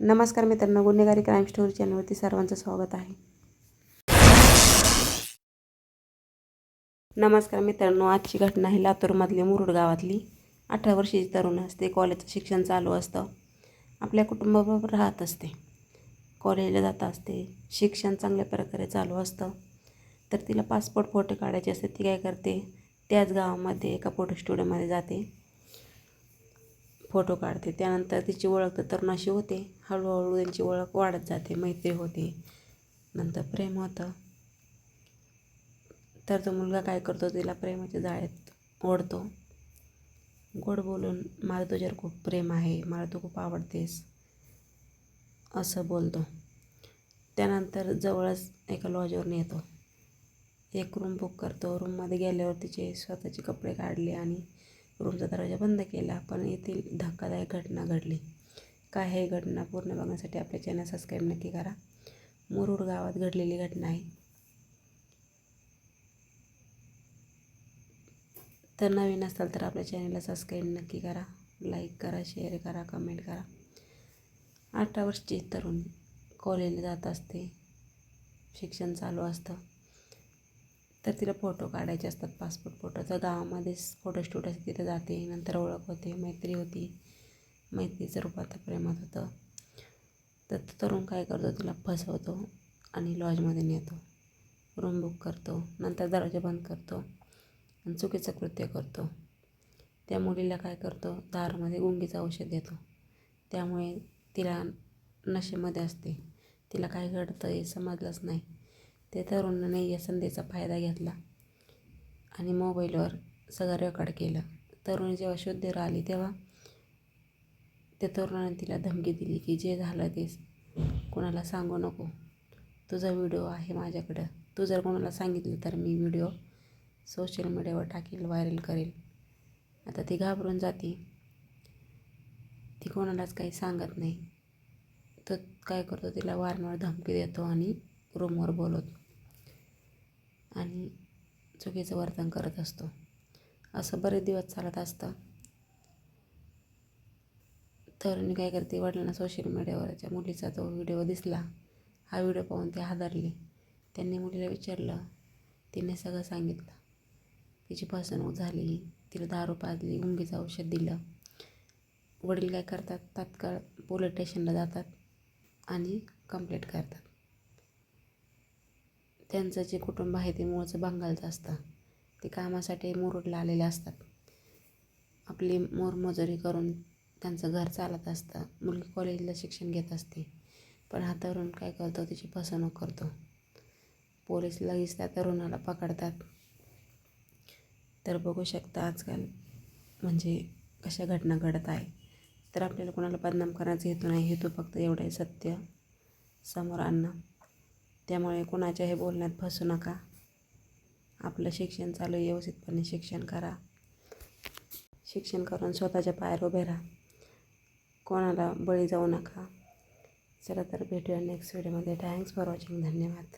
नमस्कार मित्रांनो, गुन्हेगारी क्राईम स्टोरी चॅनलवरती सर्वांचं स्वागत आहे. नमस्कार मित्रांनो, आजची घटना आहे लातूरमधली मुरुड गावातली. 18 वर्षाची तरुण असते. कॉलेजचं शिक्षण चालू असतं. आपल्या कुटुंबाबरोबर राहत असते. कॉलेजला जात असते. शिक्षण चांगल्या प्रकारे चालू असतं. तर तिला पासपोर्ट फोटो काढायचे असते. ती काय करते, त्याच गावामध्ये एका फोटो स्टुडिओमध्ये जाते, फोटो काढते. त्यानंतर तिची ओळख तर तरुणाशी होते. हळूहळू त्यांची ओळख वाढत जाते, मैत्री होते, नंतर प्रेम होतं. तर तो मुलगा काय करतो, तिला प्रेमाच्या जाळ्यात ओढतो. गोड बोलून, मला तुझ्यावर खूप प्रेम आहे, मला तू खूप आवडतेस, असं बोलतो. त्यानंतर जवळच एका लॉजवर नेतो. एक रूम बुक करतो. रूममध्ये गेल्यावर तिचे स्वतःचे कपडे काढले आणि रूमचा दरवाजा बंद केला. पण येथील धक्कादायक घटना घडली. काय हे घटना पूर्ण बघण्यासाठी आपल्या चॅनल सबस्क्राईब नक्की करा. मुरुड गावात घडलेली घटना आहे. तर नवीन असाल तर आपल्या चॅनलला सबस्क्राईब नक्की करा, लाईक करा, शेअर करा, कमेंट करा. 18 वर्षाची तरुण कॉलेजला जात असते. शिक्षण चालू असतं. तर तिला फोटो काढायचे असतात, पासपोर्ट फोटो. तर गावामध्येच फोटो स्टुडिओ असते, तिथे जाते. नंतर ओळख होते, मैत्री होती. मैत्रीचं रूप आता प्रेमात होतं. तर तो तरुण काय करतो, तिला फसवतो आणि लॉजमध्ये नेतो. रूम बुक करतो. नंतर दरवाजा बंद करतो आणि चुकीचं कृत्य करतो. त्या मुलीला काय करतो, दारूमध्ये गुंगीचं औषध देतो. त्यामुळे तिला नशेमध्ये असते. तिला काय घडतं हे समजलंच नाही. त्या तरुणाने या संधीचा फायदा घेतला आणि मोबाईलवर सगळं रेकॉर्ड केलं. तरुणी जेव्हा शुद्धीवर आली तेव्हा त्या तरुणाने तिला धमकी दिली की जे झालं ते कोणाला सांगू नको, तुझा व्हिडिओ आहे माझ्याकडं, तू जर कोणाला सांगितलं तर मी व्हिडिओ सोशल मीडियावर टाकेल, व्हायरल करेल. आता ती घाबरून जाते. ती कोणालाच काही सांगत नाही. तो काय करतो, तिला वारंवार धमकी देतो आणि रूमवर बोलवतो आणि चुकीचं वर्तन करत असतो. असं बरेच दिवस चालत असतं. तरुणी काय करते, वडिलांना सोशल मीडियावरच्या मुलीचा तो व्हिडिओ दिसला. हा व्हिडिओ पाहून ते हादरले. त्यांनी मुलीला विचारलं. तिने सगळं सांगितलं. तिची फसवणूक झाली, तिला दारू पाजली, गुंगीचं औषध दिलं. वडील काय करतात, तात्काळ पोलीस स्टेशनला जातात आणि कंप्लेंट करतात. त्यांचं जे कुटुंब आहे ते मूळचं बंगालचं असतं. ते कामासाठी मुरुडला आलेले असतात. आपली मोलमजुरी करून त्यांचं घर चालत असतं. मुलगी कॉलेजला शिक्षण घेत असते. पण हा तरुण काय करतो, तिची फसवणूक करतो. पोलीस लगेच त्या तरुणाला पकडतात. तर बघू शकता आजकाल म्हणजे कशा घटना घडत आहे. तर आपल्याला कोणाला बदनाम करण्याचा हेतू नाही. हेतू फक्त एवढं आहे, सत्य समोर आणणं. त्यामुळे कोणाच्याही बोलण्यात फसू नका. आपलं शिक्षण चालू आहे, व्यवस्थितपणे शिक्षण करा. शिक्षण करून स्वतःच्या पायावर उभे राहा. कोणाला बळी जाऊ नका. चला तर भेटूया नेक्स्ट व्हिडिओमध्ये. Thanks for watching. धन्यवाद.